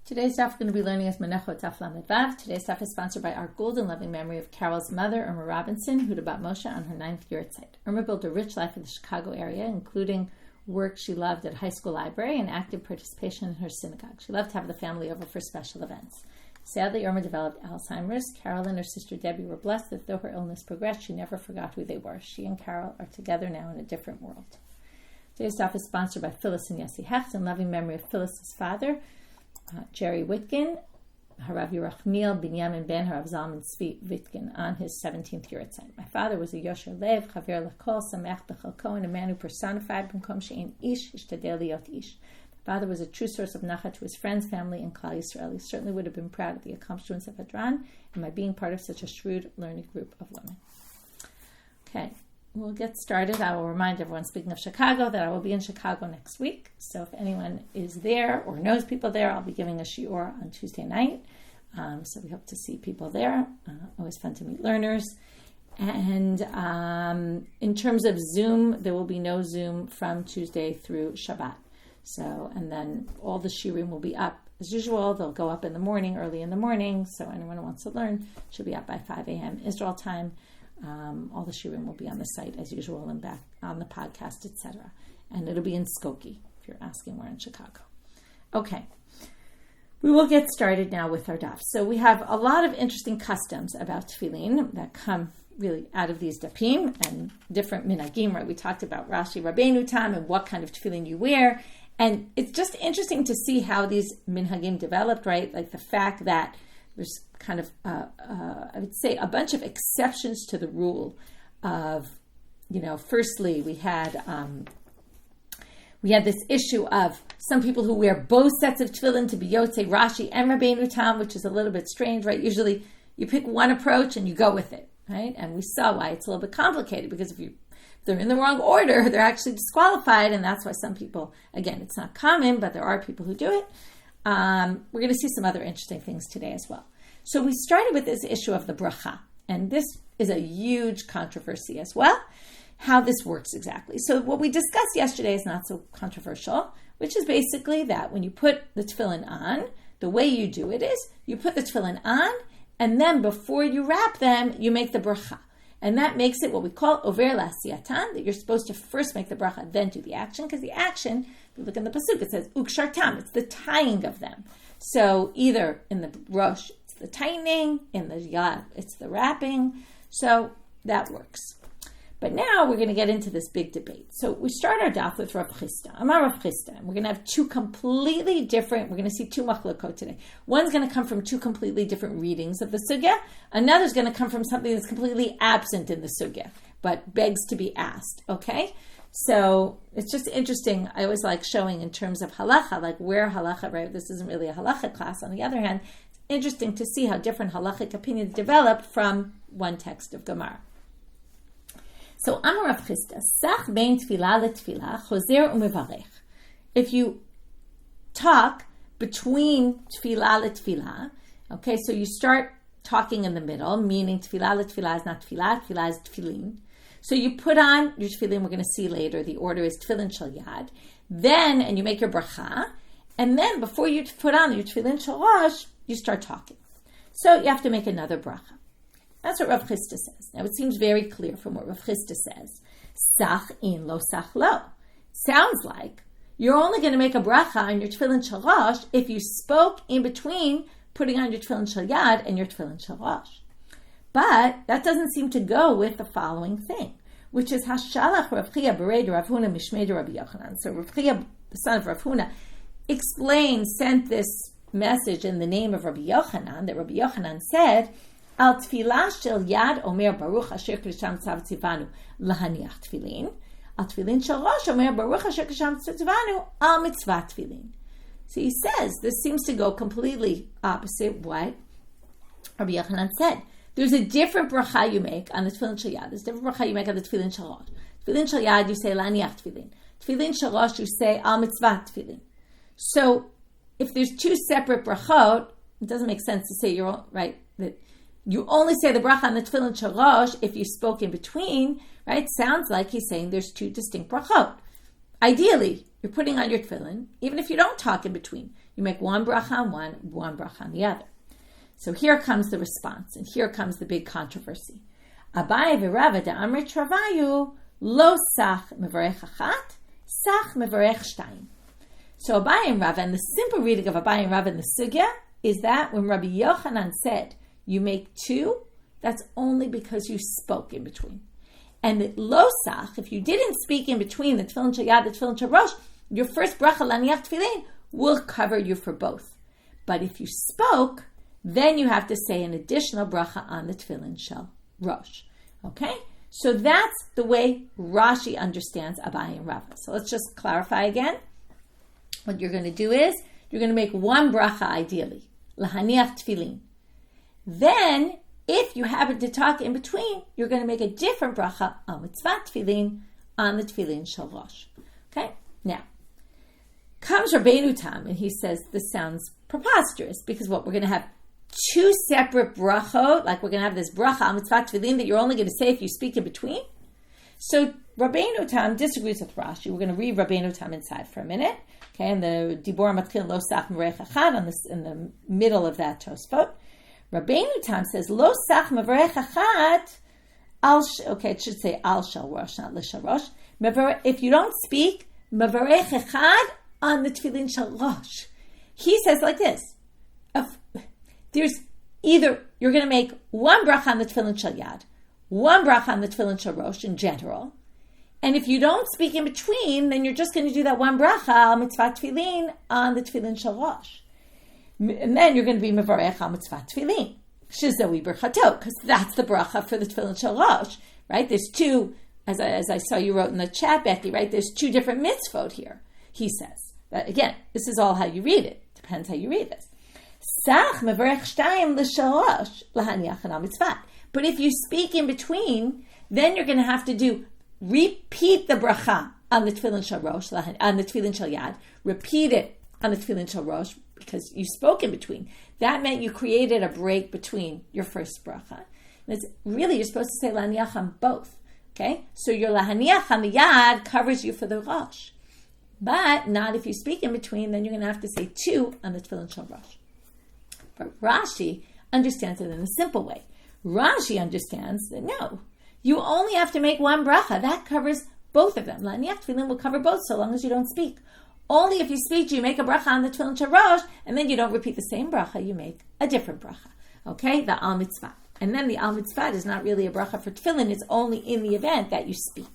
Today's daf we're going to be learning is Menachot Daf Lamed Vav. Today's daf is sponsored by our golden loving memory of Carol's mother, Irma Robinson, who bat Moshe on her 9th year at site. Irma built a rich life in the Chicago area, including work she loved at high school library and active participation in her synagogue. She loved to have the family over for special events. Sadly, Irma developed Alzheimer's. Carol and her sister Debbie were blessed that though her illness progressed, she never forgot who they were. She and Carol are together now in a different world. Today's daf is sponsored by Phyllis and Yossi Hecht in loving memory of Phyllis's father, Jerry Witkin, Harav Yerachmiel Binyamin Ben Harav Zalman Tzvi Witkin, on his 17th year at site. My father was a Yosher Lev, Chaver L'Kol, Sameach B'Chalko, and a man who personified B'Mkom She'ein Ish, Ishtadel Liot Ish. My father was a true source of nachat to his friends, family, and Klal Yisrael. He certainly would have been proud of the accomplishments of Hadran and by being part of such a shrewd, learned group of women. Okay. We'll get started. I will remind everyone, speaking of Chicago, that I will be in Chicago next week. So if anyone is there or knows people there, I'll be giving a shiur on Tuesday night. So we hope to see people there. Always fun to meet learners. And in terms of Zoom, there will be no Zoom from Tuesday through Shabbat. So, and then all the shiurim will be up as usual. They'll go up in the morning, early in the morning. So anyone who wants to learn should be up by 5 a.m. Israel time. All the shiurim will be on the site as usual and back on the podcast, etc. And it'll be in Skokie, if you're asking where in Chicago. Okay, we will get started now with our daf. So we have a lot of interesting customs about tefillin that come really out of these dafim and different minhagim, right? We talked about Rashi and Rabbeinu Tam and what kind of tefillin you wear. And it's just interesting to see how these minhagim developed, right? Like the fact that there's kind of, I would say, a bunch of exceptions to the rule of, firstly, we had this issue of some people who wear both sets of tefillin to be Yotzei Rashi and Rabbeinu Tam, which is a little bit strange, right? Usually you pick one approach and you go with it, right? And we saw why it's a little bit complicated, because if they're in the wrong order, they're actually disqualified, and that's why some people, again, it's not common, but there are people who do it. We're going to see some other interesting things today as well. So we started with this issue of the bracha, and this is a huge controversy as well, how this works exactly. So what we discussed yesterday is not so controversial, which is basically that when you put the tefillin on, the way you do it is you put the tefillin on, and then before you wrap them, you make the bracha. And that makes it what we call over l'asiyatan, that you're supposed to first make the bracha, then do the action, because the action, if you look in the pasuk, it says ukshartam, it's the tying of them. So either in the rosh, it's the tightening, in the yad, it's the wrapping. So that works. But now we're going to get into this big debate. So we start our daf with Rav Chisda. Amar Rav Chisda, and we're going to have two completely different, we're going to see two machlokot today. One's going to come from two completely different readings of the sugya. Another's going to come from something that's completely absent in the sugya, but begs to be asked, okay? So it's just interesting. I always like showing in terms of halacha, like where halacha, right? This isn't really a halacha class. On the other hand, it's interesting to see how different halachic opinions develop from one text of Gemara. So, Amar Rav Chisda, Sach bein tefillah letefillah, chozer umevarech. If you talk between tefillah letefillah, okay, so you start talking in the middle, meaning tefillah letefillah is not tefillah, tefillah is tefillin. So you put on your tefillin, we're going to see later, the order is tefillin shel yad, then, and you make your bracha, and then before you put on your tefillin shel rosh, you start talking. So you have to make another bracha. That's what Rav Chisda says. Now, it seems very clear from what Rav Chisda says. Sach in lo sach lo. Sounds like you're only going to make a bracha on your tefillin shel rosh if you spoke in between putting on your tefillin shel yad and your tefillin shel rosh. But that doesn't seem to go with the following thing, which is Hashalach Rav Chia Bered Rav Huna Mishmei Rabbi Yochanan. So Rav Chia, the son of Rav Huna, sent this message in the name of Rabbi Yochanan, that Rabbi Yochanan said, Al tefillah shel yad omer baruch asher k'sham tzav tzivanu lahaniach tefillin. Al tefillin shel rosh omer baruch asher k'sham tzivanu al mitzvah tefillin. So he says this seems to go completely opposite what Rabbi Yochanan said. There's a different bracha you make on the tefillin shel yad. There's a different bracha you make on the tefillin shel rosh. Tefillin shel yad you say lahaniach tefillin. Tefillin shel rosh you say al mitzvah tefillin. So if there's two separate brachot, it doesn't make sense to say you're all right that. You only say the bracha on the tefillin shel rosh if you spoke in between, right? Sounds like he's saying there's two distinct brachot. Ideally, you're putting on your tefillin, even if you don't talk in between. You make one bracha on one bracha on the other. So here comes the response, and here comes the big controversy. Abaye and Rava de Amrit Travayu lo sach mevarech achat, sach mevarech shtayim. So Abaye and Rava, and the simple reading of Abaye and Rava in the sugya is that when Rabbi Yochanan said you make two, that's only because you spoke in between. And the lo sach, if you didn't speak in between the tefillin shel yad, the tefillin shel rosh, your first bracha laniach tefillin will cover you for both. But if you spoke, then you have to say an additional bracha on the tefillin shel rosh. Okay? So that's the way Rashi understands Abaye and Rava. So let's just clarify again. What you're going to do is, you're going to make one bracha ideally, lahaniach tefillin. Then, if you happen to talk in between, you're going to make a different bracha on mitzvah tefillin, on the tefillin shel rosh. Okay? Now, comes Rabbeinu Tam, and he says, this sounds preposterous, because what, we're going to have two separate brachot, like we're going to have this bracha on mitzvah tefillin that you're only going to say if you speak in between? So, Rabbeinu Tam disagrees with Rashi. We're going to read Rabbeinu Tam inside for a minute. Okay, and the Dibor Matchil Lo Sach Mevarech Achad in the middle of that Tosfot. Rabbeinu Tam says Lo Sach Mevarech Achad. Okay, it should say Al Shel Rosh, not Le Shel Rosh. If you don't speak Mevarech Achad on the Tefillin Shel Rosh, he says like this: there's either you're going to make one bracha on the Tefillin Shel Yad, one bracha on the Tefillin Shel Rosh in general. And if you don't speak in between, then you're just going to do that one bracha al mitzvah tefillin on the tefillin shel rosh. And then you're going to be mevarech al mitzvah tefillin. Shizoi Berakhot, because that's the bracha for the tefillin shel rosh, right? There's two, as I saw you wrote in the chat, Becky, right? There's two different mitzvot here, he says. But again, this is all how you read it. Depends how you read this. Sach mevarech shtayim l'shel rosh lahaniach al mitzvah. But if you speak in between, then you're going to have to repeat the bracha on the tefillin shel rosh, on the tefillin shel yad. Repeat it on the tefillin shel rosh because you spoke in between. That meant you created a break between your first bracha. And it's really, you're supposed to say laniach on both. Okay? So your lahaniach on the yad covers you for the rosh. But not if you speak in between, then you're going to have to say two on the tefillin shel rosh. But Rashi understands it in a simple way. Rashi understands that no, you only have to make one bracha. That covers both of them. Laniach tefillin will cover both so long as you don't speak. Only if you speak, you make a bracha on the tefillin shel rosh, and then you don't repeat the same bracha, you make a different bracha. Okay? The al mitzvah. And then the al mitzvah is not really a bracha for tefillin, it's only in the event that you speak.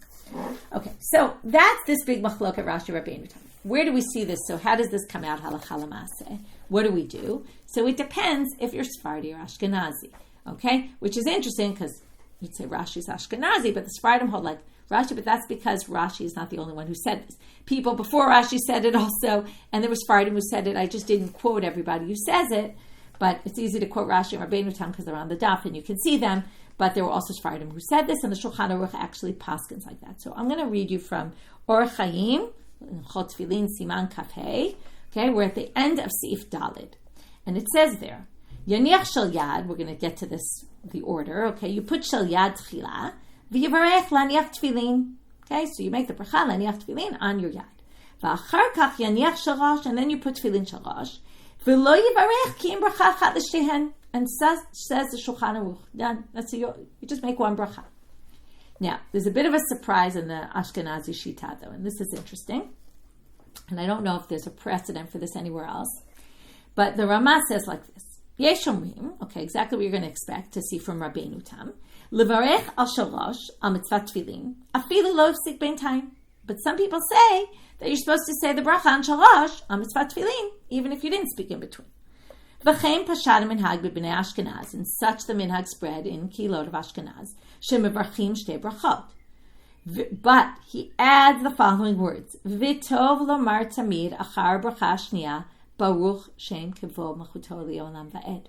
Okay, so that's this big machloket Rashi Rabbeinu Tam. Where do we see this? So how does this come out halacha l'maaseh? What do we do? So it depends if you're Sephardi or Ashkenazi. Okay? Which is interesting because you'd say Rashi's Ashkenazi, but the Sephardim hold like Rashi, but that's because Rashi is not the only one who said this. People before Rashi said it also, and there was Sephardim who said it. I just didn't quote everybody who says it, but it's easy to quote Rashi and Rabbeinu Tam because they're on the daf and you can see them, but there were also Sephardim who said this, and the Shulchan Aruch actually paskins like that. So I'm going to read you from Or Chaim, Chot Tefillin, Siman Kaf Hey. Okay, we're at the end of Seif Dalid, and it says there, Yaniach shel yad, we're going to get to this, the order, okay, you put shel yad tchila, v'yivarech laniach tefillin, okay, so you make the bracha laniach tefillin on your yad. V'achar kach yaniach shel rosh, and then you put tefillin shel rosh, v'lo yivarech ki im bracha chat l'shtehen, and says the Shulchan Aruch, done, that's you just make one bracha. Now, there's a bit of a surprise in the Ashkenazi Shita though, and this is interesting, and I don't know if there's a precedent for this anywhere else, but the Ramah says like this, Yeshomrim, okay, exactly what you're going to expect to see from Rabbeinu Tam. Levarech al shel rosh al mitzvah tefillin, afilu lo ifsik bein time. But some people say that you're supposed to say the bracha on shel rosh al mitzvah tefillin, even if you didn't speak in between. V'chein pashad minhag b'bnei Ashkenaz, and such the minhag spread in Kilot of Ashkenaz, shemevarchim shtei brachot. But he adds the following words: V'tov lomar tamid achar bracha shniya. Baruch Shem Kivod Machuto Leolam Va'ed.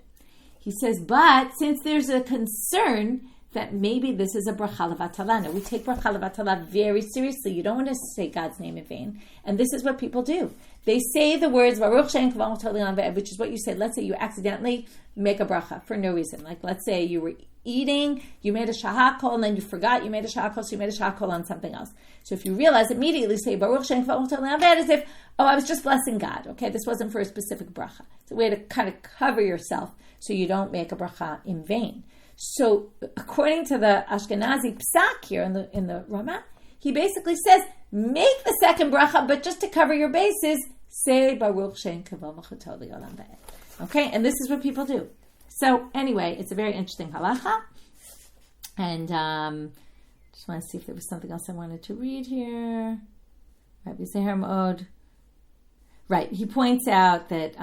He says, but since there's a concern that maybe this is a bracha levatala. Now, we take bracha levatala very seriously. You don't want to say God's name in vain. And this is what people do. They say the words, Baruch Shem Kavod V'Tolei, which is what you say. Let's say you accidentally make a bracha for no reason. Like, let's say you were eating, you made a shahakol, and then you forgot you made a shahakol, so you made a shahakol on something else. So if you realize, immediately say, Baruch Shem Kavod V'Tolei, as if, I was just blessing God. Okay, this wasn't for a specific bracha. It's a way to kind of cover yourself so you don't make a bracha in vain. So, according to the Ashkenazi psak here in the Ramah, he basically says, make the second bracha, but just to cover your bases, say Baruch Shem Kavod V'Tolei Olam V'ed. Okay, and this is what people do. So, anyway, it's a very interesting halacha, and just want to see if there was something else I wanted to read here. Right, he points out that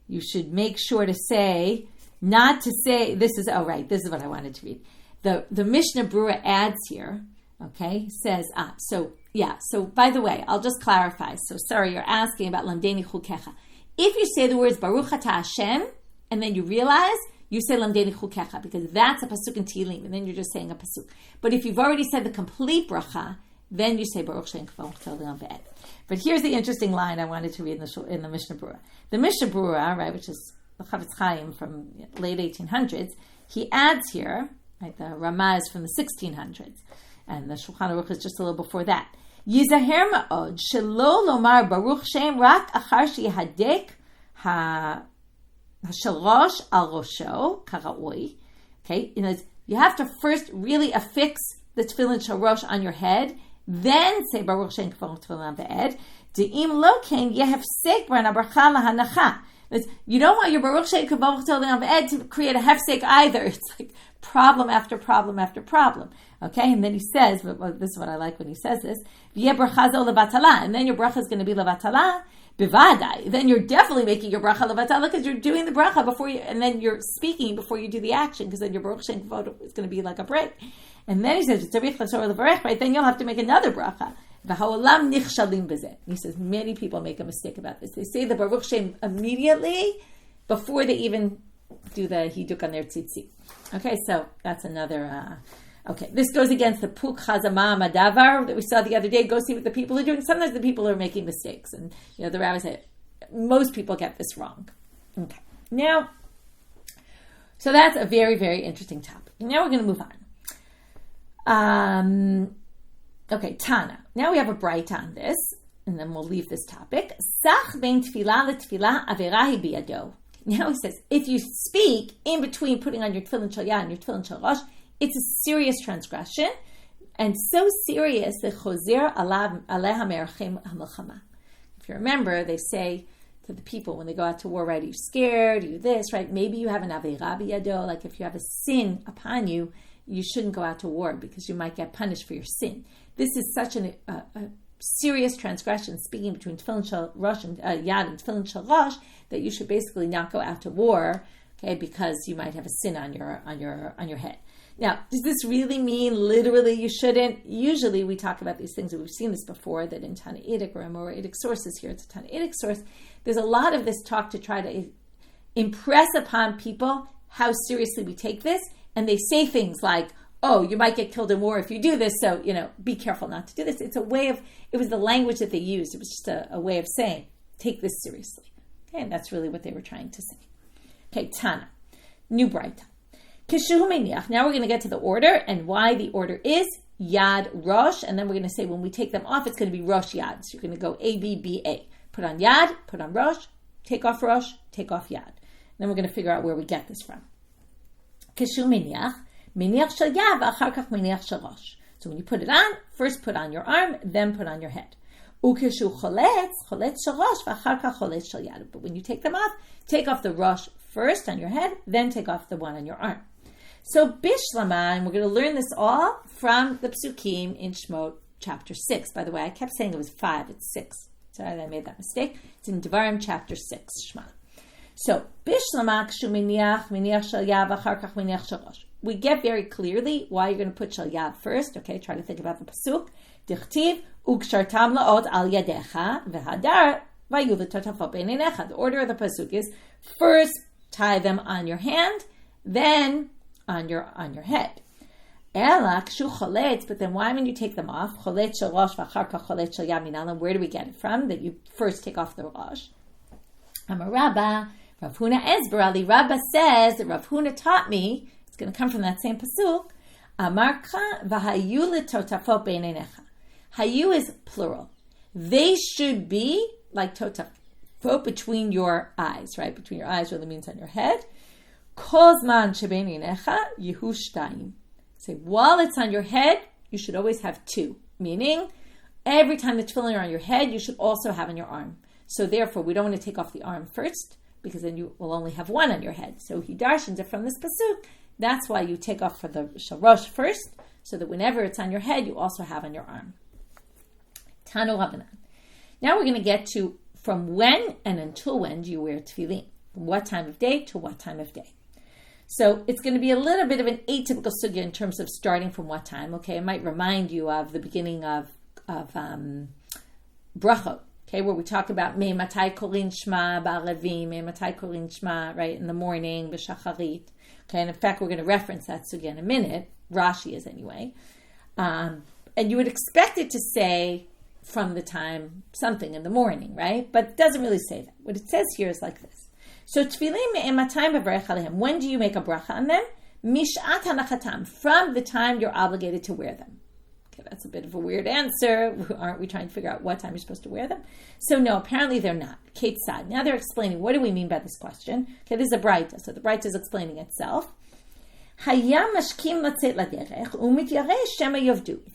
you should make sure to say. Not to say, this is what I wanted to read. The Mishnah Berurah adds here, okay, says, so by the way, I'll just clarify. So sorry, you're asking about Lamdeni Chukecha. If you say the words Baruch Atah Hashem, and then you realize, you say Lamdeni Chukecha, because that's a pasuk in Tehillim, and then you're just saying a pasuk. But if you've already said the complete bracha, then you say Baruch Shem Kavod V'Tolei V'ed. But here's the interesting line I wanted to read in the Mishnah Berurah. The Mishnah Berurah, right, which is the Chavetz Chaim from late 1800s, he adds here, right, the Ramah is from the 1600s, and the Shulchan Aruch is just a little before that. Yizaher ma'od shelo lomar Baruch Shem rak achar sheyahadek shel rosh al rosho kara'oi. Okay, you have to first really affix the tefillin shel rosh on your head, then say Baruch Shem Kavod V'Tolei V'ed. De'im lo ken yehefsek bar bracha lahanacha. You don't want your Baruch Shem Kavod V'Tolei V'ed to create a hefsek either. It's like problem after problem after problem. Okay, and then he says, this is what I like when he says this, V'yeh bracha zo levatala, and then your bracha is going to be levatala, bivadai. Then you're definitely making your bracha levatala because you're doing the bracha before you, and then you're speaking before you do the action, because then your Baruch Shem Kavod is going to be like a break. And then he says, right, then you'll have to make another bracha. He says, many people make a mistake about this. They say the Baruch Shem immediately before they even do the hiduk on their tzitzit. Okay, so that's another. Okay, this goes against the puk chazama madavar that we saw the other day. Go see what the people are doing. Sometimes the people are making mistakes, and the rabbi said most people get this wrong. Okay, now, so that's a very, very interesting topic. Now we're going to move on. Okay, Tana. Now we have a bright on this, and then we'll leave this topic. Sach ben tefillah letefillah averahi biyado. Now he says, if you speak in between putting on your tefillin shel and your tefillin shel rosh, it's a serious transgression, and so serious that chozer aleha merachim hamilchama. If you remember, they say to the people when they go out to war, right, are you scared? Are you this, right? Maybe you have an avera biyado, like if you have a sin upon you, you shouldn't go out to war because you might get punished for your sin. This is such a serious transgression, speaking between tefillin shel rosh and yad and tefillin shel rosh, that you should basically not go out to war, okay, because you might have a sin on your head. Now, does this really mean literally you shouldn't? Usually we talk about these things, and we've seen this before, that in Tanaitic or Amoraitic sources here, it's a Tanaitic source, there's a lot of this talk to try to impress upon people how seriously we take this, and they say things like, oh, you might get killed in war if you do this, so, be careful not to do this. It's a way of, it was the language that they used. It was just a way of saying, take this seriously. Okay, and that's really what they were trying to say. Okay, Tana, new Braita. Kishu meniach. Now we're going to get to the order and why the order is Yad Rosh, and then we're going to say when we take them off, it's going to be Rosh Yad. So you're going to go A, B, B, A. Put on Yad, put on Rosh, take off Rosh, take off Yad. And then we're going to figure out where we get this from. Kishu meniach. Meniach shel Yad, v'achar kach meniach shel Rosh. So when you put it on, first put on your arm, then put on your head. Ukishu choletz shel Rosh, v'achar kach choletz shel Yad. But when you take them off, take off the Rosh first on your head, then take off the one on your arm. So Bishlama, and we're going to learn this all from the Psukim in Shmot chapter 6. By the way, I kept saying it was 5, it's 6. Sorry that I made that mistake. It's in Devarim chapter 6, Shema. So, Bishlama kshu miniach shel Yad, v'achar kach miniach shel Rosh. We get very clearly why you're going to put shel Yad first. Okay, try to think about the Pasuk. Dichtiv, ukshartam la'od al yadecha, v'hadar, v'yu l'totafot b'neinecha. The order of the Pasuk is, first tie them on your hand, then on your head. But then why when you take them off? Cholet shel rosh v'acharka cholet shel yamin. Where do we get it from? That you first take off the rosh. Amar Rabba, Rav Huna Esberali. Rabba says that Rav Huna taught me. It's going to come from that same pasuk. Amarcha v'hayu letotafot beinenecha. Hayu is plural. They should be like totafot between your eyes, right? Between your eyes really means on your head. Kol zman shebeinenecha yehu shtayim. Say, while it's on your head, you should always have two. Meaning, every time the tefillin are on your head, you should also have on your arm. So therefore, we don't want to take off the arm first, because then you will only have one on your head. So he darshans it from this pasuk. That's why you take off for the shel rosh first, so that whenever it's on your head, you also have on your arm. Tanu Rabbanan. Now we're going to get to from when and until when do you wear tefillin? From what time of day to what time of day? So it's going to be a little bit of an atypical sugya in terms of starting from what time. Okay, it might remind you of the beginning of Berakhot. Okay, where we talk about me matai kolin shma ba'alevi, me matai kolin shma, right, in the morning, b'shacharit. Okay, and in fact, we're going to reference that sugya in a minute. Rashi is anyway. And you would expect it to say from the time something in the morning, right? But it doesn't really say that. What it says here is like this. So tefillin me'ematayim bevarech alehem. When do you make a bracha on them? Mishat hanachatam. From the time you're obligated to wear them. Okay, that's a bit of a weird answer. Aren't we trying to figure out what time you're supposed to wear them? So no, apparently they're not. Kate Sad. Now they're explaining, what do we mean by this question? Okay, this is a Braita. So the Braita is explaining itself. If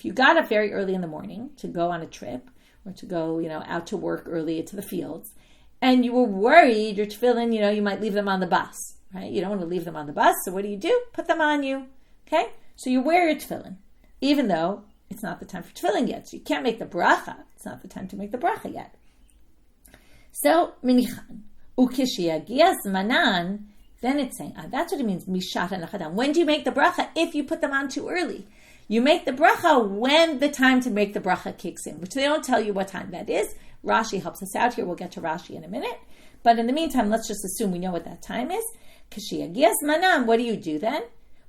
you got up very early in the morning to go on a trip, or to go, out to work early to the fields, and you were worried your tefillin, you might leave them on the bus, right? You don't want to leave them on the bus, so what do? Put them on you, okay? So you wear your tefillin, even though it's not the time for tefillin yet, so you can't make the bracha. It's not the time to make the bracha yet. So, minichan, ukishiyagiyas manan, then it's saying, that's what it means, mishat hanachadam. When do you make the bracha? If you put them on too early. You make the bracha when the time to make the bracha kicks in, which they don't tell you what time that is. Rashi helps us out here. We'll get to Rashi in a minute. But in the meantime, let's just assume we know what that time is. Kashiyagiyas manam, what do you do then?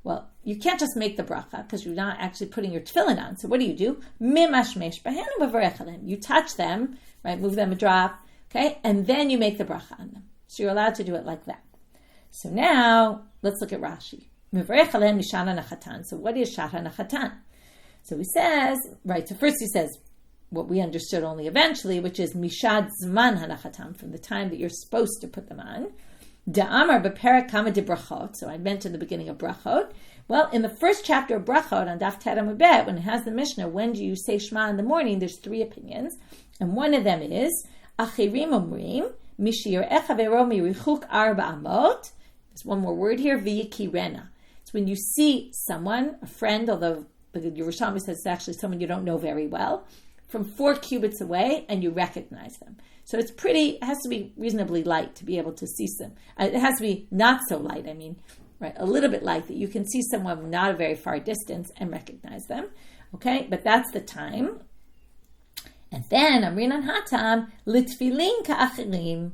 Well, you can't just make the bracha because you're not actually putting your tefillin on. So what do? Mimashmesh b'henu b'varech alehem. You touch them, right? Move them a drop, okay? And then you make the bracha on them. So you're allowed to do it like that. So now, let's look at Rashi. Mivarech alehem mishana nachatan. So what is shata nachatan? So he says, right, so first he says, what we understood only eventually, which is mishad zman hanachatam, from the time that you're supposed to put them on. Da'amar beperak kama de Berakhot. So I mentioned the beginning of Berakhot. Well, in the first chapter of Berakhot on Daf Tet Amud Bet, when it has the Mishnah, when do you say Shema in the morning? There's three opinions, and one of them is achirim omrim mishir echavero mirichuk arba amot. There's one more word here, v'yikirena. It's when you see someone, a friend, although the Yerushalmi says it's actually someone you don't know very well, from 4 cubits away, and you recognize them. So it has to be reasonably light to be able to see them. It has to be not so light, right, a little bit light, that you can see someone from not a very far distance and recognize them. Okay, but that's the time. And then, Amrinan Hatam, Litfilin Ka'achirim.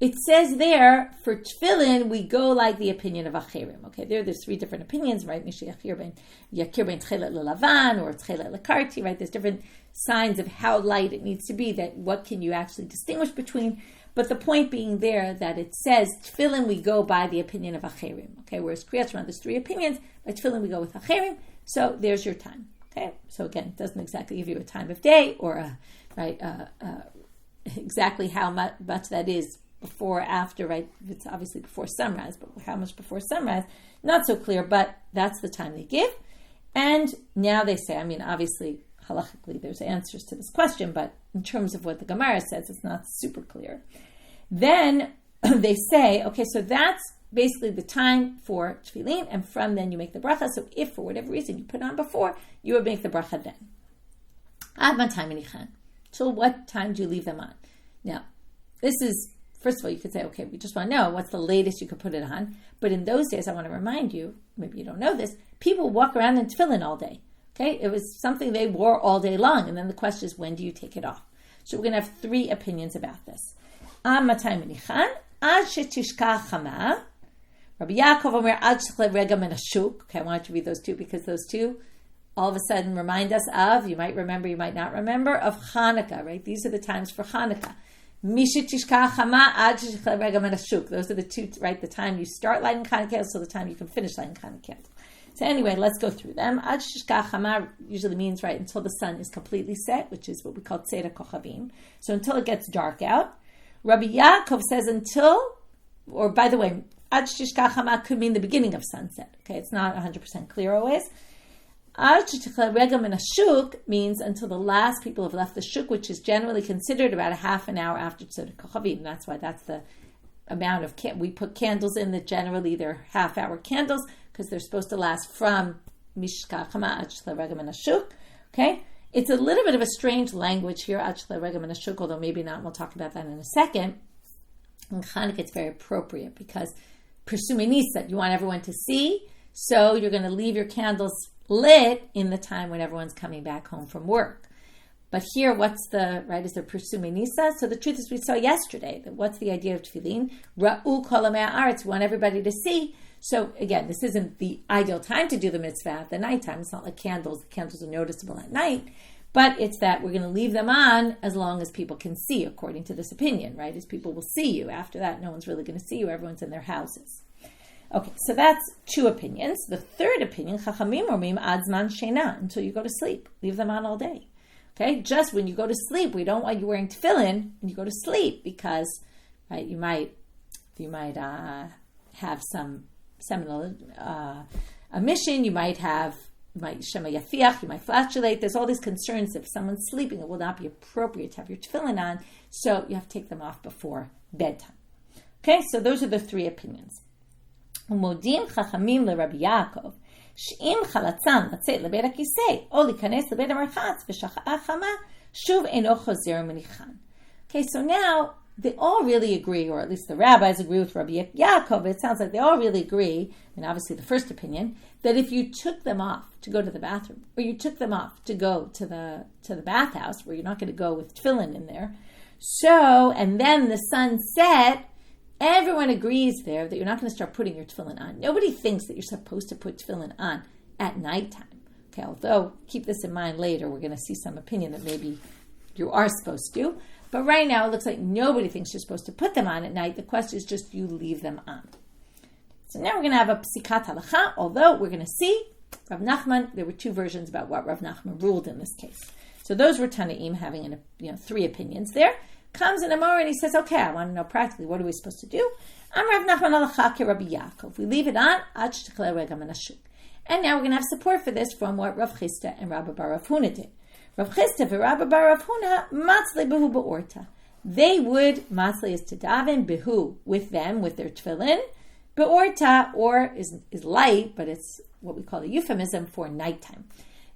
It says there, for tefillin, we go like the opinion of Achirim. Okay, there's 3 different opinions, right? Yakir ben tchelet lelavan, or tchelet lekarti, right? There's different signs of how light it needs to be, that what can you actually distinguish between. But the point being there that it says, tefillin, we go by the opinion of Achirim. Okay, whereas Kriyat Shema, there's 3 opinions. By tefillin, we go with Achirim. So there's your time. Okay, so again, it doesn't exactly give you a time of day, or exactly how much that is. Before, after, right? It's obviously before sunrise, but how much before sunrise? Not so clear, but that's the time they give. And now they say, obviously, halachically, there's answers to this question, but in terms of what the Gemara says, it's not super clear. Then they say, okay, so that's basically the time for tefillin, and from then you make the bracha. So if, for whatever reason, you put on before, you would make the bracha then. Ad matay menichan. Till what time do you leave them on? Now, this is, first of all, you could say, okay, we just want to know what's the latest you could put it on. But in those days, I want to remind you, maybe you don't know this, people walk around in tefillin all day. Okay, it was something they wore all day long. And then the question is, when do you take it off? So we're going to have 3 opinions about this. Rabbi Yaakov Omer ad shechle rega min hashuk. Okay, I want to read those two because those two all of a sudden remind us of, you might remember, you might not remember, of Hanukkah, right? These are the times for Hanukkah. Mishit tishka chama ad shechle rega min hashuk. Those are the two, right? The time you start lighting Hanukkah candles, so the time you can finish lighting Hanukkah candles. So anyway, let's go through them. Ad shishka chama usually means, right, until the sun is completely set, which is what we call tzera kochavim. So until it gets dark out. Rabbi Yaakov says until, or by the way, ad shishka chama could mean the beginning of sunset. Okay, it's not 100% clear always. Ad shishka rega min hashuk means until the last people have left the shuk, which is generally considered about a half an hour after tzera kochavim. That's why that's the amount of, we put candles in that generally they're half-hour candles, because they're supposed to last from Mishka Chama ad shechle rega min hashuk. Okay? It's a little bit of a strange language here, ad shechle rega min hashuk, although maybe not, we'll talk about that in a second. In Hanukkah, it's very appropriate because Persumenisa, you want everyone to see, so you're going to leave your candles lit in the time when everyone's coming back home from work. But here, what's the, right, is there Persumenisa? So the truth is, we saw yesterday, that what's the idea of tefillin? Ra'u kol amei ha'aretz, we want everybody to see. So again, this isn't the ideal time to do the mitzvah at the nighttime. It's not like candles. The candles are noticeable at night. But it's that we're going to leave them on as long as people can see, according to this opinion, right? As people will see you. After that, no one's really going to see you. Everyone's in their houses. Okay, so that's two opinions. The third opinion, chachamim omrim ad zman sheina, until you go to sleep. Leave them on all day. Okay, just when you go to sleep, we don't want you wearing tefillin when you go to sleep because, right, you might have some seminal emission, you might shema yafiach, you might flatulate. There's all these concerns if someone's sleeping, it will not be appropriate to have your tefillin on, so you have to take them off before bedtime. Okay, so those are the three opinions. Umodim chachamim leRabbi Yaakov she'im chalatzan latzet lebeit hakisei o likanes lebeit hamarchatz v'shacha'ah chama shuv eino chozer menichan. Okay, so now they all really agree, or at least the rabbis agree with Rabbi Yaakov. It sounds like they all really agree, and obviously the first opinion, that if you took them off to go to the bathroom, or you took them off to go to the bathhouse, where you're not going to go with tefillin in there, so, and then the sun set, everyone agrees there that you're not going to start putting your tefillin on. Nobody thinks that you're supposed to put tefillin on at nighttime. Okay, although, keep this in mind later, we're going to see some opinion that maybe you are supposed to. But right now, it looks like nobody thinks you're supposed to put them on at night. The question is just you leave them on. So now we're going to have a psikat halacha, although we're going to see Rav Nachman, there were two versions about what Rav Nachman ruled in this case. So those were Tanaim having three opinions there. Comes in Amor and he says, okay, I want to know practically, what are we supposed to do? Am Rav Nachman halacha ke Rabbi Yaakov. We leave it on, ad shechle rega min hashuk. And now we're going to have support for this from what Rav Chisda and Rabbi Rav Huna did. Rav Chisda and Rabbi Rav Huna matzli behu beorta. They would, matzli is to daven, behu, with them, with their tefillin. Beorta, or is light, but it's what we call a euphemism for nighttime.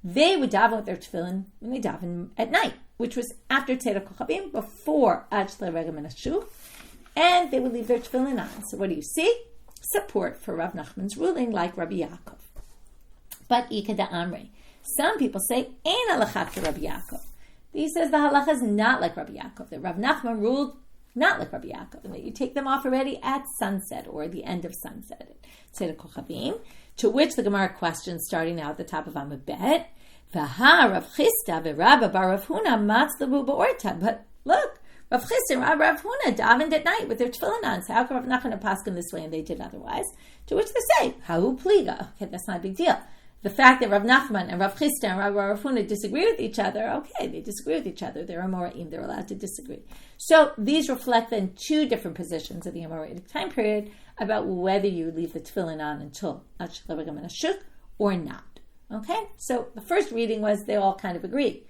They would daven with their tefillin when they daven at night, which was after tzera kochavim, before ad shechle rega min hashuk, and they would leave their tefillin on. So what do you see? Support for Rav Nachman's ruling, like Rabbi Yaakov. But ika da amrei. Some people say, ein halacha ke Rabbi Yaakov. He says the halacha is not like Rabbi Yaakov, that Rav Nachman ruled not like Rabbi Yaakov, and that you take them off already at sunset, or the end of sunset, tzera kochavim, to which the Gemara questions, starting now at the top of Amud Bet, V'ha Rav Chisda v'Rabba bar Rav Huna matzlebu beorta. But look, Rav Chisda and Rav Huna davened at night with their tefillin on. So how come Rav Nachman paskin this way and they did otherwise? To which they say, Ha'u pliga. Okay, that's not a big deal. The fact that Rav Nachman and Rav Chisda and Rav Huna disagree with each other, okay, they disagree with each other. They're Amoraim, they're allowed to disagree. So these reflect then two different positions of the Amoraic time period about whether you leave the tefillin on until ad shechle rega min hashuk or not. Okay, so the first reading was they all kind of agree,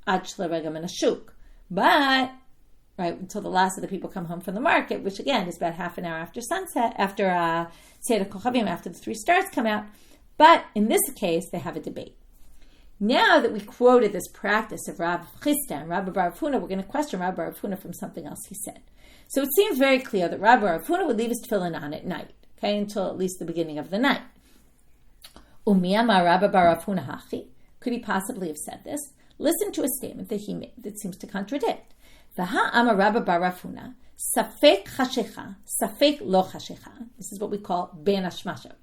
ad shechle rega min hashuk, but right until the last of the people come home from the market, which again is about half an hour after sunset, after tzera kochavim, after the three stars come out. But in this case, they have a debate. Now that we quoted this practice of Rav Chisda and Rabbi Rav Huna, we're going to question Rabbi Rav Huna from something else he said. So it seems very clear that Rabbi Rav Huna would leave his tefillin on at night, okay, until at least the beginning of the night. Umiyama Rabbi Rav Huna hachi. Could he possibly have said this? Listen to a statement that he made that seems to contradict. V'ha ama Rabbi Rav Huna. Safek chashecha, safek lo chashecha. This is what we call ben hashmashot.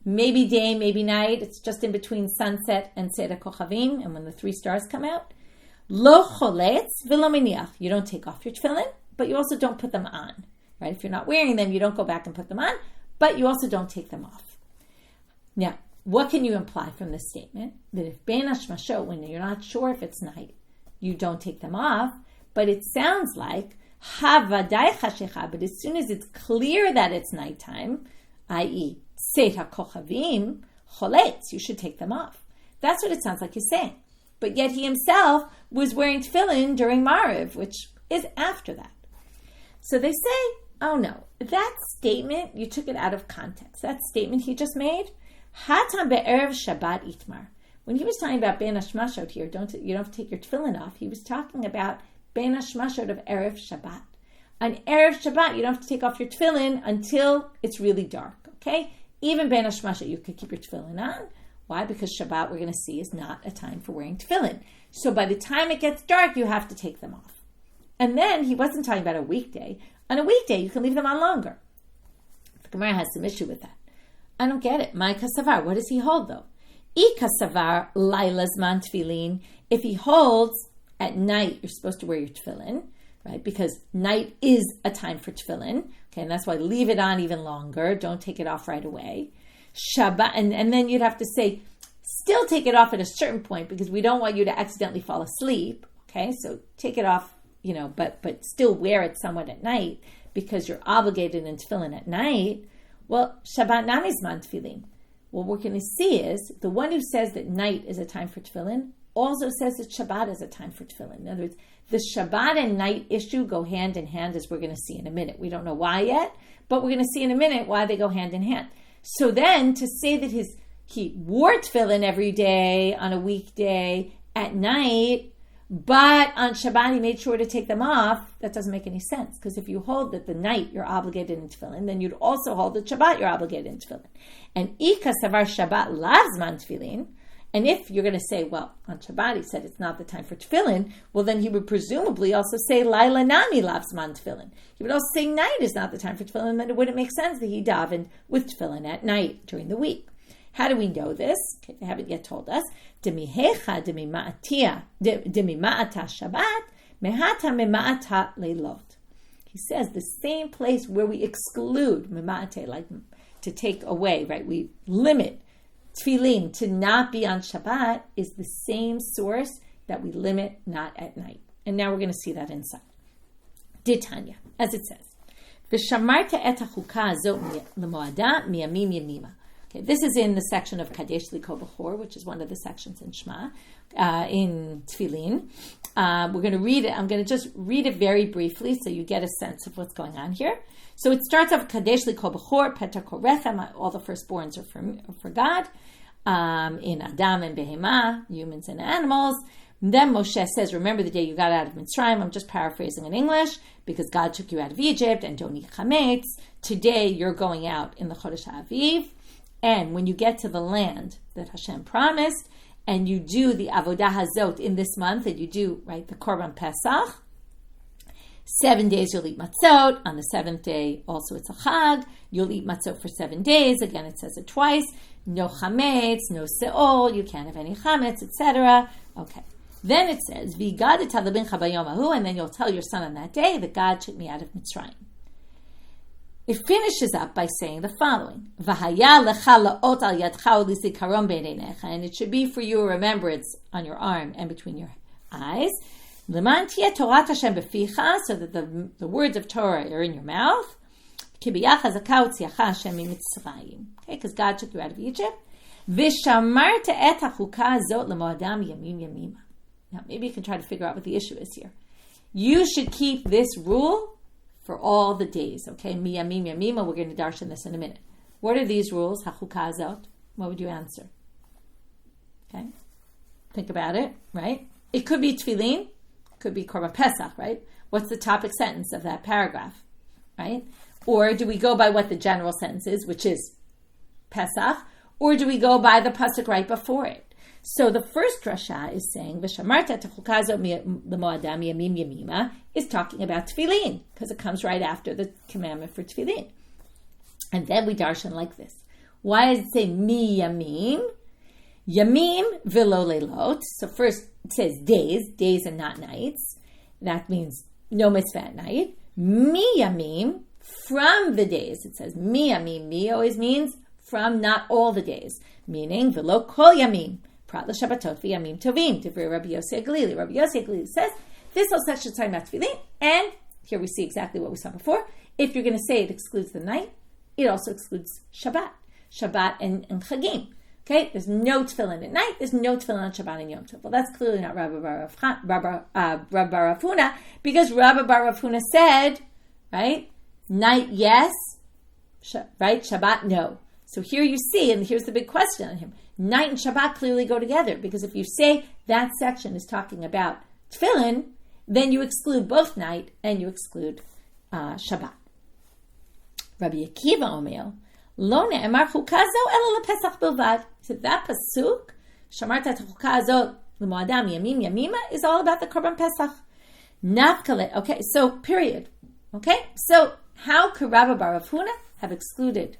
Maybe day, maybe night. It's just in between sunset and seder kochavim, and when the 3 stars come out. Lo choletz v'lo meniach. You don't take off your tefillin, but you also don't put them on. Right? If you're not wearing them, you don't go back and put them on, but you also don't take them off. Now, what can you imply from this statement? That if ben hashmashot, when you're not sure if it's night, you don't take them off, but it sounds like havadai chashecha, but as soon as it's clear that it's nighttime, i.e., Seit HaKochavim, choletz, you should take them off. That's what it sounds like he's saying. But yet he himself was wearing tefillin during Mariv, which is after that. So they say, oh no, that statement, you took it out of context. That statement he just made, Hatam be'erev Shabbat itmar. When he was talking about Ben Hashmashot here, you don't have to take your tefillin off. He was talking about Ben Hashmashot of Erev Shabbat. On Erev Shabbat, you don't have to take off your tefillin until it's really dark, okay? Even Ben Hashmashot, you could keep your tefillin on. Why? Because Shabbat, we're going to see, is not a time for wearing tefillin. So by the time it gets dark, you have to take them off. And then he wasn't talking about a weekday. On a weekday, you can leave them on longer. The Gemara has some issue with that. I don't get it. My kasavar, what does he hold though? I kasavar laila zman tefillin. If he holds at night, you're supposed to wear your tefillin, right? Because night is a time for tefillin. Okay, and that's why leave it on even longer. Don't take it off right away. Shabbat, and then you'd have to say, still take it off at a certain point because we don't want you to accidentally fall asleep. Okay, so take it off, but still wear it somewhat at night because you're obligated in tefillin at night. Well, Shabbat nami zman tefillin. What we're going to see is the one who says that night is a time for tefillin also says that Shabbat is a time for tefillin. In other words, the Shabbat and night issue go hand in hand, as we're going to see in a minute. We don't know why yet, but we're going to see in a minute why they go hand in hand. So then to say that he wore tefillin every day on a weekday at night, but on Shabbat he made sure to take them off, that doesn't make any sense. Because if you hold that the night you're obligated in tefillin, then you'd also hold that Shabbat you're obligated in tefillin. And Ika Savar Shabbat Lavzman tefillin. And if you're going to say, well, on Shabbat he said it's not the time for tefillin, well then he would presumably also say Laila Nami Lavzman tefillin. He would also say night is not the time for tefillin, then it wouldn't make sense that he davened with tefillin at night during the week. How do we know this? Okay, they haven't yet told us. Demihecha demima'ata Shabbat mehata mema'ata leilot. He says the same place where we exclude mema'ate, like to take away, right? We limit tefillin to not be on Shabbat is the same source that we limit not at night. And now we're going to see that inside. Ditanya, as it says, V'shamarta et hachukah azot lemoada miyamim yamima. Okay, this is in the section of Kadesh Liko B'chor, which is one of the sections in Shema, in Tefillin. We're going to read it. I'm going to just read it very briefly so you get a sense of what's going on here. So it starts off Kadesh Liko B'chor, Petar Korechem, all the firstborns are for God, in Adam and Behemah, humans and animals. Then Moshe says, remember the day you got out of Mitzrayim. I'm just paraphrasing in English, because God took you out of Egypt, and don't eat chametz. Today you're going out in the Chodesh HaAviv. And when you get to the land that Hashem promised, and you do the Avodah Hazot in this month, and you do, right, the Korban Pesach, 7 days you'll eat matzot. On the 7th day, also it's a chag. You'll eat matzot for 7 days. Again, it says it twice. No chametz, no seol. You can't have any chametz, etc. Okay. Then it says, V'gad talabincha bayom ahu, and then you'll tell your son on that day that God took me out of Mitzrayim. It finishes up by saying the following: V'haya lecha la'ot al yadcha u'lizikaron b'neinecha, and it should be for you a remembrance on your arm and between your eyes. L'man tieh Torat Hashem b'ficha, so that the words of Torah are in your mouth. Ki b'yach hazaka utziacha Hashem miMitzrayim. Okay, because God took you out of Egypt. V'shamarta et hachukah zot lemoadam yamim yamima. Now, maybe you can try to figure out what the issue is here. You should keep this rule for all the days, okay? Miyamim yamima, we're going to darshan this in a minute. What are these rules? Hachukah zot. What would you answer? Okay? Think about it, right? It could be tefillin, could be Korban Pesach, right? What's the topic sentence of that paragraph, right? Or do we go by what the general sentence is, which is Pesach, or do we go by the pasuk right before it? So the first Rasha is saying, V'shamarta techukazo l'mo'adam yamim yamima, is talking about tefillin, because it comes right after the commandment for tefillin. And then we darshan like this. Why does it say mi yamim? Yamim v'lo leilot. So first it says days and not nights. That means no mitzvah at night. Mi yamim, from the days. It says mi yamim. Mi always means from not all the days. Meaning v'lo kol yamim. Prat l'shabbatot v'yamim tovim. Devarim Rabbi Yossi HaGlili. Rabbi Yossi HaGlili says this whole section is talking about tefillin. And here we see exactly what we saw before. If you're going to say it excludes the night, it also excludes Shabbat and Chagim. Okay, there's no tefillin at night. There's no tefillin on Shabbat and Yom Tov. Well, that's clearly not Rabbi Bar Rav Huna, because Rabbi Bar Rav Huna said, right, night yes, right, Shabbat no. So here you see, and here's the big question on him: night and Shabbat clearly go together, because if you say that section is talking about tefillin, then you exclude both night and you exclude Shabbat. Rabbi Akiva Omer, Lo ne'emar chuka zo ela lepesach bilvad. So that pasuk, Shamarta chuka zo l'mo'adam yamim yamima, is all about the Korban Pesach. Nafkale. Okay, so period. Okay, so how could Rabbi Bar Rav Huna have excluded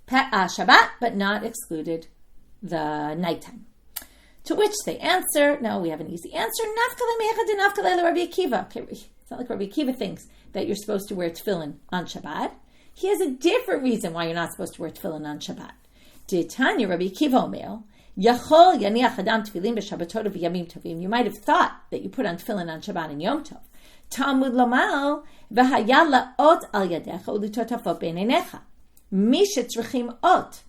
Shabbat but not excluded the nighttime? To which they answer, no, we have an easy answer. Nafkale me'echad de nafkale Rabbi Akiva. Okay, it's not like Rabbi Akiva thinks that you're supposed to wear tefillin on Shabbat. He has a different reason why you're not supposed to wear tefillin on Shabbat. Tanya Rabbi Akiva Omer, Yachol yaniach adam tefillin b'shabbatot v'yamim tovim. You might have thought that you put on tefillin on Shabbat and Yom Tov. Talmud lomar v'haya la'ot al yadecha u'litotafot b'neinecha. Mi shetzrichim ot.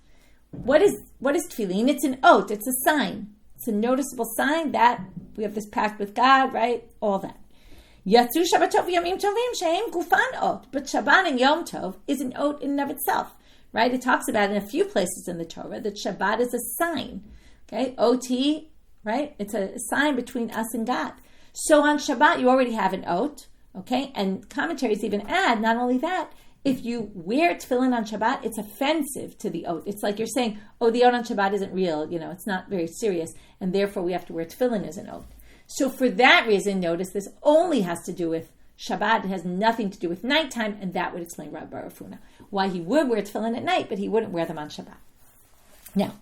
What is tefillin? It's an ot. It's a sign. It's a noticeable sign that we have this pact with God, right? All that. Yatzu Shabbatot v'yamim tovim she'em gufan ot. But Shabbat and Yom Tov is an ot in and of itself, right? It talks about in a few places in the Torah that Shabbat is a sign, okay? O-T, right? It's a sign between us and God. So on Shabbat, you already have an ot, okay? And commentaries even add, not only that, if you wear tefillin on Shabbat, it's offensive to the ot. It's like you're saying, oh, the ot on Shabbat isn't real, it's not very serious, and therefore we have to wear tefillin as an ot. So for that reason, notice this only has to do with Shabbat. It has nothing to do with nighttime, and that would explain Rabbi Bar Rav Huna, why he would wear tefillin at night, but he wouldn't wear them on Shabbat. Now,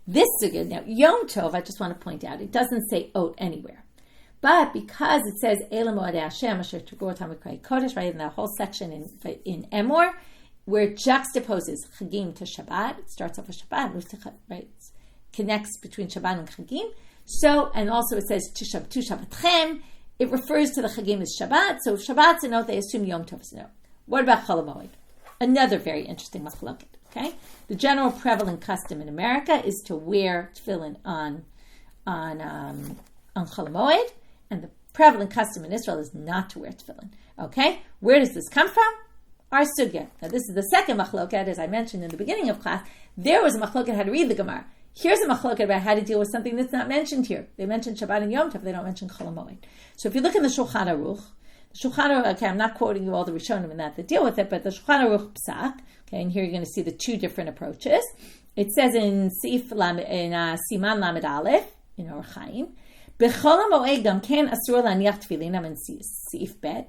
this sugya, Yom Tov, I just want to point out, it doesn't say ot anywhere. But because it says Elam Moadei Hashem Asher Tugor Tamikrai Kodesh, right, in the whole section in Emor, where it juxtaposes Chagim to Shabbat, it starts off with Shabbat, right, connects between Shabbat and Chagim. So, and also it says Tu Shabbatchem, it refers to the Chagim as Shabbat. So if Shabbat's a note, they assume Yom Tov is a note. What about Chol HaMoed? Another very interesting machloket. Okay, the general prevalent custom in America is to wear tefillin on Chol HaMoed, and the prevalent custom in Israel is not to wear tefillin. Okay, where does this come from? Our sugya. Now this is the second machloket, as I mentioned in the beginning of class. There was a machloket how to read the Gemara. Here's a machloket about how to deal with something that's not mentioned here. They mention Shabbat and Yom Tov, they don't mention Chol HaMoed. So if you look in the Shulchan Aruch, okay, I'm not quoting you all the Rishonim in that deal with it, but the Shulchan Aruch Psak, okay, and here you're going to see the two different approaches. It says in Siman Lamed Aleph, in Or Chaim, B'chol HaMoed gam ken asur laniach tefillin, I'm in Sif Bet.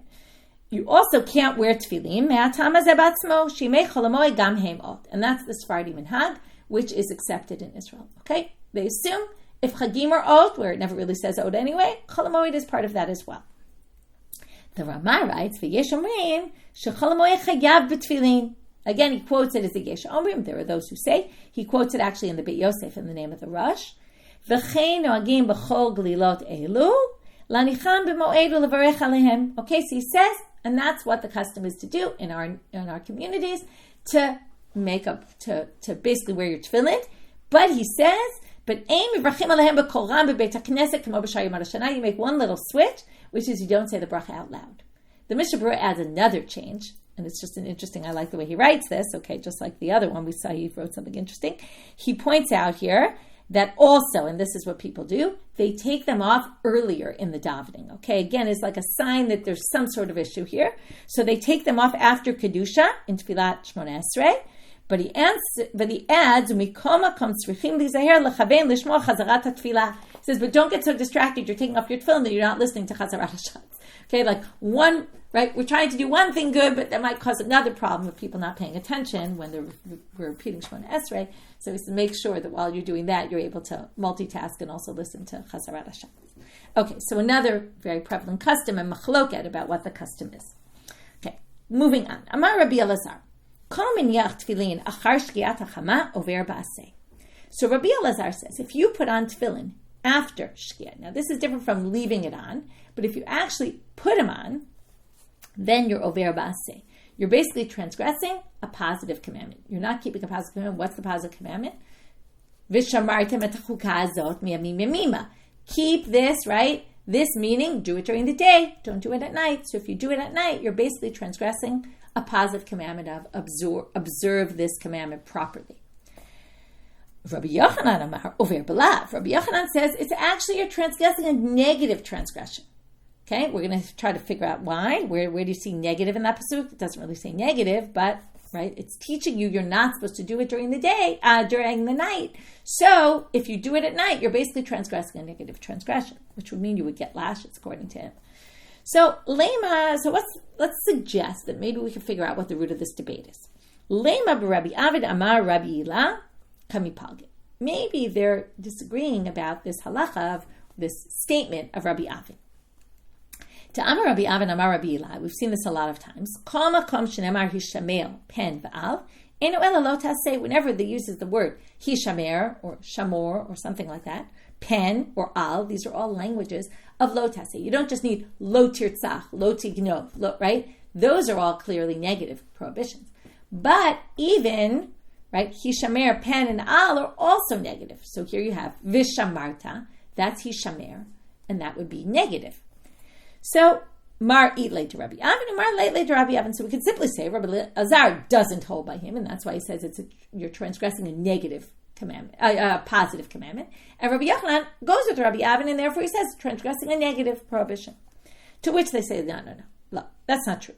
You also can't wear tefillin, me'atam hazeh b'atzmo, shimei Chol HaMoed gam heim ot. And that's the Sephardi minhag, which is accepted in Israel. Okay? They assume if Chagim are ot, where it never really says ot anyway, Chol HaMoed is part of that as well. The Rama writes, V'yesh omrim, sheChol HaMoed chayav b'tefillin. Again, he quotes it as the Yesh Omrim. There are those who say, he quotes it actually in the Beit Yosef in the name of the rosh. V'chein noagim b'chol glilot elu, lanicham b'moed u'levarech alehem. Okay, so he says, and that's what the custom is to do in our communities, to make up, to basically wear your tefillin. But he says, but you make one little switch, which is you don't say the bracha out loud. The Mishnah Berurah adds another change, and it's just an interesting, I like the way he writes this, okay, just like the other one we saw he wrote something interesting. He points out here that also, and this is what people do, they take them off earlier in the davening, okay? Again, it's like a sign that there's some sort of issue here. So they take them off after Kedusha in Tfilat Shmona Esrei, But he adds, "Mikoma kom tzrichim lizaher lechavein lishmo chazarat tefillah." He says, but don't get so distracted. You're taking off your tefillin that you're not listening to chazarat hashatz. Okay, like one, right? We're trying to do one thing good, but that might cause another problem with people not paying attention when we're repeating Shemona Esrei. So we should make sure that while you're doing that, you're able to multitask and also listen to chazarat hashatz. Okay, so another very prevalent custom and machloket about what the custom is. Okay, moving on. Amar Rabbi Elazar. So Rabbi Elazar says, if you put on tefillin after shkia, now this is different from leaving it on, but if you actually put them on, then you're over ba'aseh. You're basically transgressing a positive commandment. You're not keeping a positive commandment. What's the positive commandment? Vishamartem et chukah azot miyamim yamima. Keep this, right? This meaning, do it during the day. Don't do it at night. So if you do it at night, you're basically transgressing a positive commandment of observe this commandment properly. Rabbi Yochanan amar over belav. Rabbi Yochanan says it's actually you're transgressing a negative transgression. Okay, we're going to try to figure out why. Where do you see negative in that pasuk? It doesn't really say negative, but right, it's teaching you you're not supposed to do it during the day, during the night. So if you do it at night, you're basically transgressing a negative transgression, which would mean you would get lashes according to him. So let's suggest that maybe we can figure out what the root of this debate is. Lema b'Rabbi Avid amar Rabbi Ila kamipalgit. Maybe they're disagreeing about this halacha of this statement of Rabbi Avid. To Amar Rabbi Avid amar Rabbi Ila, we've seen this a lot of times. Kol makom shenemar hishamel pen v'al eno ela lo taseh. Whenever they uses the word hishamer or shamor or something like that, pen or al, these are all languages of lo taseh. You don't just need lo tirtzach, lo tignov, right? Those are all clearly negative prohibitions. But even, right, hishamer, pen, and al are also negative. So here you have vishamarta, that's hishamer, and that would be negative. So, mar itle to Rabbi Avin and mar leitle to Rabbi Avin. So we could simply say Rabbi Azar doesn't hold by him, and that's why he says you're transgressing a negative commandment, a positive commandment. And Rabbi Yochanan goes with Rabbi Avin, and therefore he says transgressing a negative prohibition. To which they say, no, that's not true.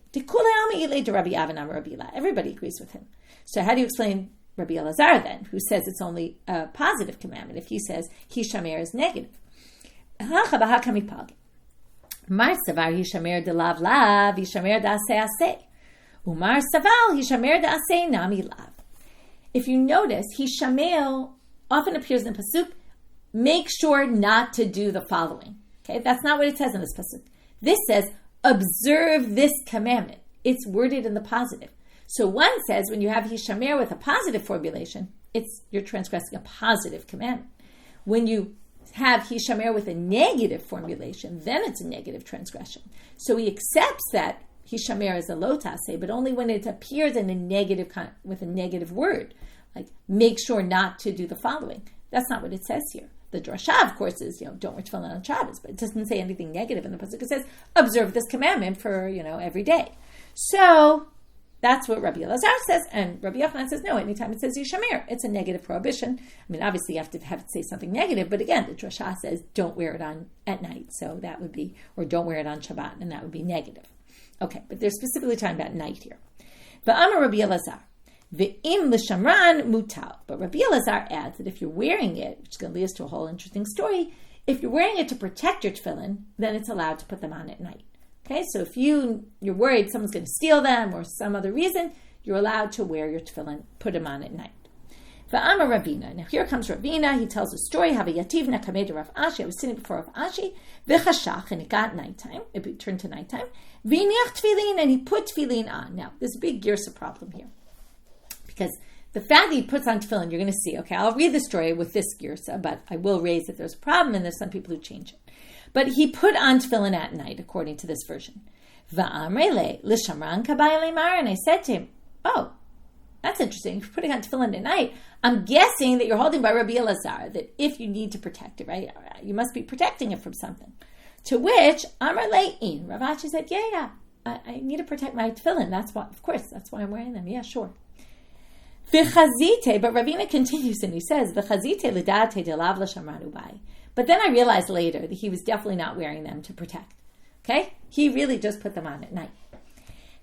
Everybody agrees with him. So how do you explain Rabbi Elazar then, who says it's only a positive commandment, if he says hishamer is negative? Mar savar hishamer de lav lav, hishamer de aseh aseh. Umar saval hishamer de aseh nami lav. If you notice, hishamer often appears in the pasuk, make sure not to do the following. Okay, that's not what it says in this pasuk. This says, observe this commandment. It's worded in the positive. So one says, when you have hishamer with a positive formulation, you're transgressing a positive commandment. When you have hishamer with a negative formulation, then it's a negative transgression. So he accepts that hishamer is a lo taseh, but only when it appears in a negative with a negative word, like make sure not to do the following. That's not what it says here. The drasha, of course, is don't wear tefillin on Shabbos, but it doesn't say anything negative in the pasuk. It says observe this commandment for every day. So that's what Rabbi Elazar says, and Rabbi Yochanan says, no, anytime it says Yishamer, it's a negative prohibition. I mean, obviously you have to say something negative, but again, the drasha says don't wear it on at night, so that would be, or don't wear it on Shabbat, and that would be negative. Okay, but they're specifically talking about night here. V'amar Rabbi Elazar, v'im l'shamran mutal. But Rabbi Elazar adds that if you're wearing it, which is going to lead us to a whole interesting story, if you're wearing it to protect your tefillin, then it's allowed to put them on at night. Okay, so if you're worried someone's going to steal them or some other reason, you're allowed to wear your tefillin, put them on at night. V'amar Ravina. Now here comes Ravina. He tells a story. Havayativna kamed Rav Ashi. I was sitting before Rav Ashi. V'chashach, and it got nighttime. It turned to nighttime. V'iniach tefillin, and he put tefillin on. Now there's a big girsa problem here, because the fact that he puts on tefillin, you're going to see. Okay, I'll read the story with this girsa, but I will raise that there's a problem, and there's some people who change it. But he put on tefillin at night, according to this version. Va'amrele l'shamran kabayale mar, and I said to him, oh, that's interesting. If you're putting on tefillin at night, I'm guessing that you're holding by Rabbi Elazar, that if you need to protect it, right, you must be protecting it from something. To which, Amrele in, Rav Ashi said, yeah, I need to protect my tefillin. That's why, of course, that's why I'm wearing them. Yeah, sure. V'chazite, but Ravina continues and he says, V'chazite l'date delav l'shamran ubai. But then I realized later that he was definitely not wearing them to protect. Okay? He really just put them on at night.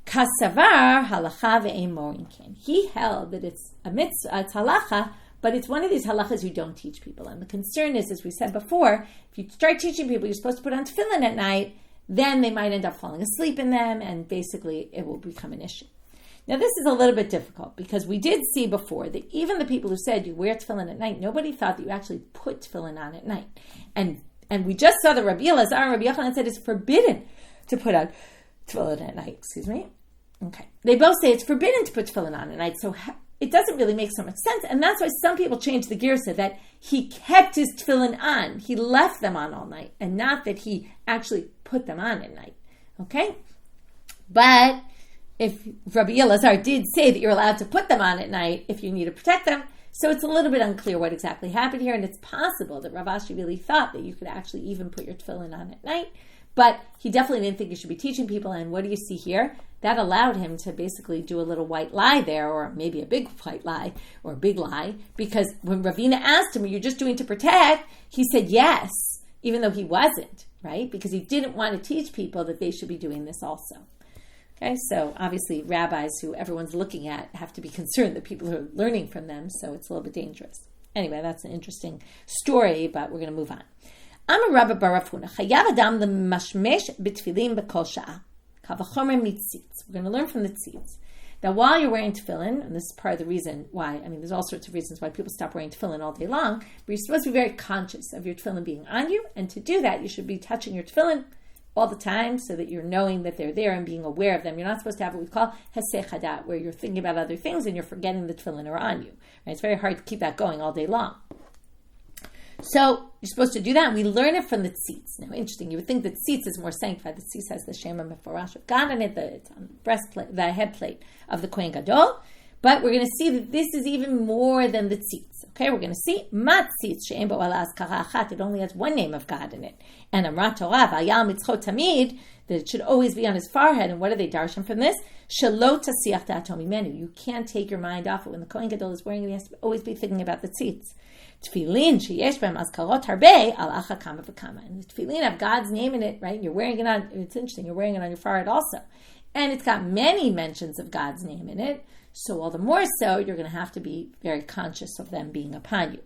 Kasavar halacha ve'ein morin ken. He held that it's a mitzvah, it's halacha, but it's one of these halachas you don't teach people. And the concern is, as we said before, if you start teaching people you're supposed to put on tefillin at night, then they might end up falling asleep in them, and basically it will become an issue. Now, this is a little bit difficult because we did see before that even the people who said you wear tefillin at night, nobody thought that you actually put tefillin on at night. And we just saw that Rabbi Elazar and Rabbi Yochanan said it's forbidden to put on tefillin at night. Excuse me. Okay. They both say it's forbidden to put tefillin on at night, so it doesn't really make so much sense. And that's why some people changed the girsa that he kept his tefillin on. He left them on all night, and not that he actually put them on at night. Okay? But if Rabbi Elazar did say that you're allowed to put them on at night if you need to protect them, so it's a little bit unclear what exactly happened here, and it's possible that Rav Ashi really thought that you could actually even put your tefillin on at night, but he definitely didn't think you should be teaching people. And what do you see here? That allowed him to basically do a little white lie there, or maybe a big white lie, or a big lie, because when Ravina asked him, are you just doing to protect? He said yes, even though he wasn't, right? Because he didn't want to teach people that they should be doing this also. Okay, so obviously rabbis who everyone's looking at have to be concerned that people are learning from them, so it's a little bit dangerous. Anyway, that's an interesting story, but we're going to move on. Amar Rabba Barafuna, Chayav Adam l'mashmesh b'tefillin b'kol sha'a. Kavachomer mitzitz. We're going to learn from the tzitz that while you're wearing tefillin, and this is part of the reason why, there's all sorts of reasons why people stop wearing tefillin all day long, but you're supposed to be very conscious of your tefillin being on you, and to do that, you should be touching your tefillin all the time so that you're knowing that they're there and being aware of them. You're not supposed to have what we call heseh chadat, where you're thinking about other things and you're forgetting the tefillin are on you. Right? It's very hard to keep that going all day long. So you're supposed to do that, and we learn it from the tzitz. Now, interesting, you would think that tzitz is more sanctified. The tzitz has the Shema Meforash of God in it, it's on the breastplate, the head plate of the Kohen Gadol. But we're going to see that this is even more than the tzitz. Okay, we're going to see mat tzitz she'en bo ala azkara achat. It only has one name of God in it. And Amrat Torah v'ayal mitzchot tamid, that it should always be on his forehead. And what are they darshan from this? Shelo tasiach da'ato mimenu. You can't take your mind off it. When the Kohen Gadol is wearing it, he has to always be thinking about the tzitz. Tefillin sheyesh b'hem azkarot harbe al acha kama v'kama. And the tefillin have God's name in it, right? You're wearing it on. It's interesting. You're wearing it on your forehead also, and it's got many mentions of God's name in it. So all the more so, you're going to have to be very conscious of them being upon you.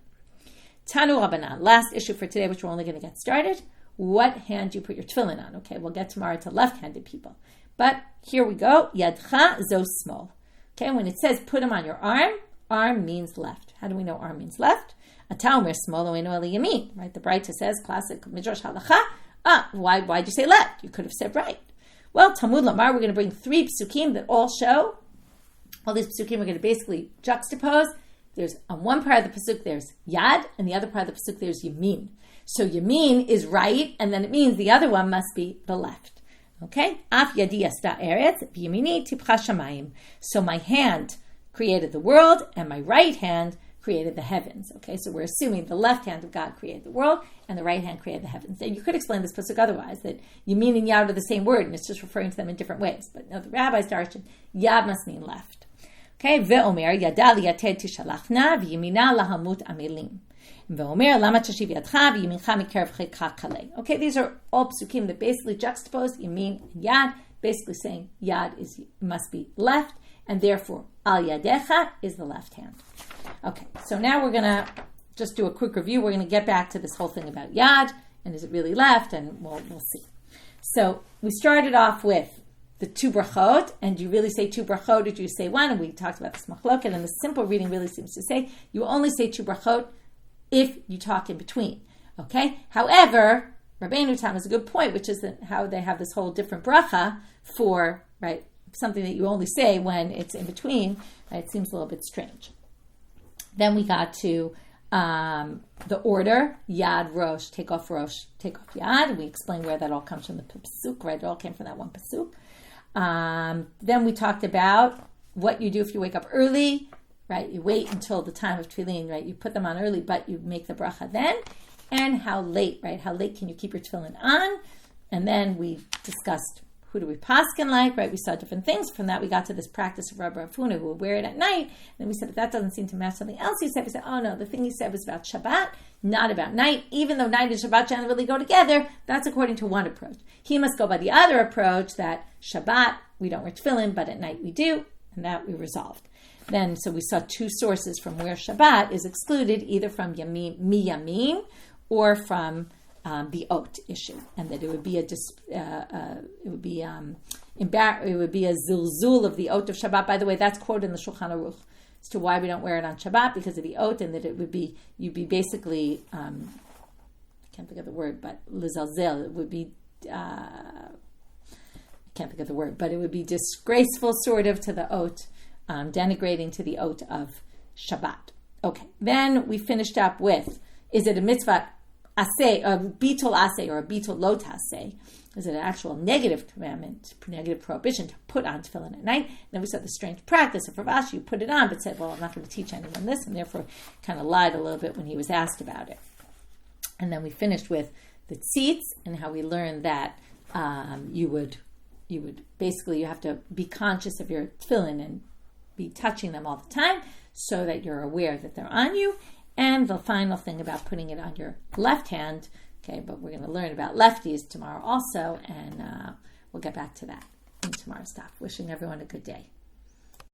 Tanu Rabbanan. Last issue for today, which we're only going to get started. What hand do you put your tefillin on? Okay, we'll get tomorrow to left-handed people. But here we go. Yadcha zo small. Okay, when it says put them on your arm means left. How do we know arm means left? Atau mer small oinu el yamin. Right, the Braita says, classic midrash halacha. Why'd you say left? You could have said right. Well, Talmud Lamar, we're going to bring 3 psukim that all show. All these psukim we're going to basically juxtapose. There's on one part of the pasuk there's yad, and the other part of the pasuk there's yamin. So yamin is right, and then it means the other one must be the left. Okay? Af yadi asta eretz v'yamini tipcha shamayim. So my hand created the world, and my right hand created the heavens. Okay, so we're assuming the left hand of God created the world, and the right hand created the heavens. And you could explain this pasuk otherwise, that yamin and yad are the same word, and it's just referring to them in different ways. But no, the rabbis darshan yad must mean left. Okay, ve'omer yada liyated tishalachna v'yamina lahamut amelim. Ve'omer lama tashiv yadcha v'yamincha mikerev chedcha kalei. Okay, these are all psukim that basically juxtapose yamin and yad, basically saying yad must be left, and therefore al yadecha is the left hand. Okay, so now we're going to just do a quick review. We're going to get back to this whole thing about yad, and is it really left, and we'll see. So we started off with the 2 brachot, and do you really say 2 brachot, or do you say 1? And we talked about this machloket, and the simple reading really seems to say you only say 2 brachot if you talk in between. Okay? However, Rabbeinu Tam has a good point, which is that how they have this whole different bracha for, right, something that you only say when it's in between. Right? It seems a little bit strange. Then we got to the order, yad, rosh, take off yad. And we explained where that all comes from, the pasuk, right? It all came from that one pasuk. Then we talked about what you do if you wake up early, right? You wait until the time of tefillin, right? You put them on early, but you make the bracha then. And how late, right? How late can you keep your tefillin on? And then we discussed who do we paskin like, right? We saw different things. From that, we got to this practice of Rabbi Huna, who would wear it at night. And then we said, if that doesn't seem to match something else he said, we said, oh no, the thing he said was about Shabbat, not about night. Even though night and Shabbat generally go together, that's according to one approach. He must go by the other approach, that Shabbat, we don't wear tefillin, but at night we do, and that we resolved. Then, so we saw two sources from where Shabbat is excluded, either from Miyamim or from the ot issue, and that it would be a zilzul of the ot of Shabbat. By the way, that's quoted in the Shulchan Aruch as to why we don't wear it on Shabbat, because of the ot, and that it would be, you'd be basically, I can't think of the word, but lizalzel, it would be, I can't think of the word, but it would be disgraceful sort of to the ot, denigrating to the ot of Shabbat. Okay, then we finished up with, is it a mitzvah aseh, a bittul aseh or a bittul lo taseh? Is it an actual negative commandment, negative prohibition to put on tefillin at night? And then we said the strange practice of Rav Ashi, you put it on, but said, well, I'm not going to teach anyone this, and therefore kind of lied a little bit when he was asked about it. And then we finished with the tzitz and how we learned that you would basically, you have to be conscious of your tefillin and be touching them all the time so that you're aware that they're on you. And the final thing about putting it on your left hand, okay, but we're going to learn about lefties tomorrow also, and we'll get back to that in tomorrow's stuff. Wishing everyone a good day.